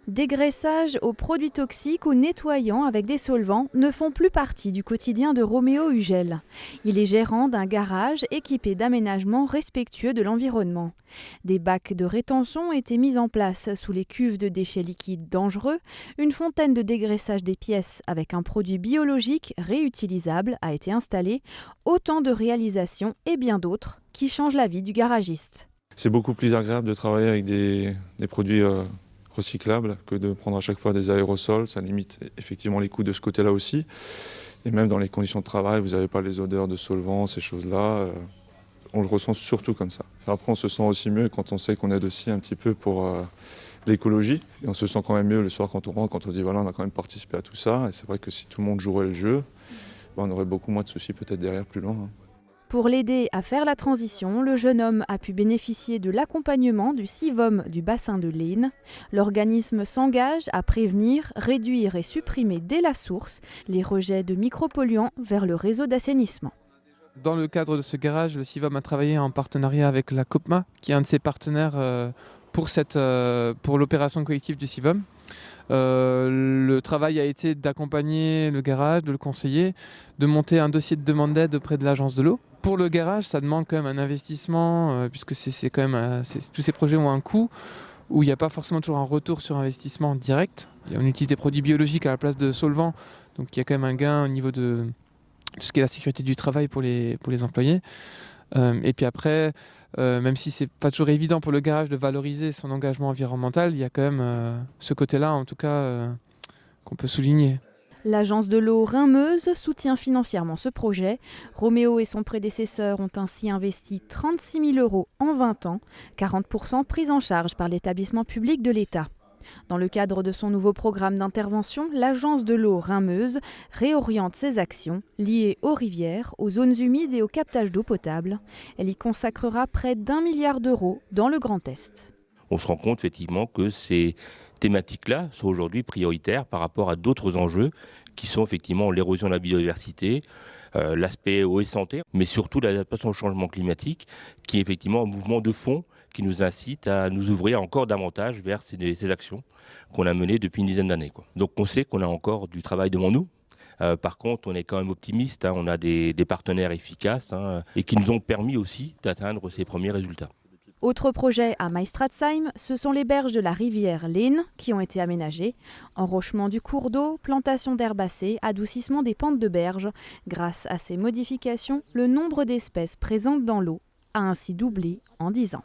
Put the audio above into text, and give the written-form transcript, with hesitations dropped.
Dégraissage aux produits toxiques ou nettoyant avec des solvants ne font plus partie du quotidien de Roméo Ugel. Il est gérant d'un garage équipé d'aménagements respectueux de l'environnement. Des bacs de rétention ont été mis en place sous les cuves de déchets liquides dangereux. Une fontaine de dégraissage des pièces avec un produit biologique réutilisable a été installée. Autant de réalisations et bien d'autres qui changent la vie du garagiste. C'est beaucoup plus agréable de travailler avec des produits recyclables que de prendre à chaque fois des aérosols. Ça limite effectivement les coûts de ce côté-là aussi. Et même dans les conditions de travail, vous n'avez pas les odeurs de solvants, ces choses-là. On le ressent surtout comme ça. Après, on se sent aussi mieux quand on sait qu'on aide aussi un petit peu pour l'écologie. Et on se sent quand même mieux le soir quand on rentre, quand on dit voilà, on a quand même participé à tout ça. Et c'est vrai que si tout le monde jouerait le jeu, on aurait beaucoup moins de soucis peut-être derrière plus loin. Pour l'aider à faire la transition, le jeune homme a pu bénéficier de l'accompagnement du CIVOM du bassin de l'Aisne. L'organisme s'engage à prévenir, réduire et supprimer dès la source les rejets de micropolluants vers le réseau d'assainissement. Dans le cadre de ce garage, le CIVOM a travaillé en partenariat avec la COPMA, qui est un de ses partenaires pour l'opération collective du CIVOM. Le travail a été d'accompagner le garage, de le conseiller, de monter un dossier de demande d'aide auprès de l'agence de l'eau. Pour le garage, ça demande quand même un investissement, puisque tous ces projets ont un coût, où il n'y a pas forcément toujours un retour sur investissement direct. On utilise des produits biologiques à la place de solvants, donc il y a quand même un gain au niveau de tout ce qui est la sécurité du travail pour les employés. Et puis après, même si c'est pas toujours évident pour le garage de valoriser son engagement environnemental, il y a quand même ce côté-là, en tout cas, qu'on peut souligner. L'agence de l'eau Rhin-Meuse soutient financièrement ce projet. Roméo et son prédécesseur ont ainsi investi 36 000 € en 20 ans, 40% pris en charge par l'établissement public de l'État. Dans le cadre de son nouveau programme d'intervention, l'agence de l'eau Rhin-Meuse réoriente ses actions liées aux rivières, aux zones humides et au captage d'eau potable. Elle y consacrera près d'1 milliard d'euros dans le Grand Est. On se rend compte effectivement que ces thématiques-là sont aujourd'hui prioritaires par rapport à d'autres enjeux qui sont effectivement l'érosion de la biodiversité, l'aspect eau et santé, mais surtout l'adaptation au changement climatique, qui est effectivement un mouvement de fond qui nous incite à nous ouvrir encore davantage vers ces actions qu'on a menées depuis une dizaine d'années. Donc on sait qu'on a encore du travail devant nous. Par contre, on est quand même optimiste, on a des partenaires efficaces et qui nous ont permis aussi d'atteindre ces premiers résultats. Autre projet à Maestratsheim, ce sont les berges de la rivière l'Aisne qui ont été aménagées. Enrochement du cours d'eau, plantation d'herbacées, adoucissement des pentes de berges. Grâce à ces modifications, le nombre d'espèces présentes dans l'eau a ainsi doublé en 10 ans.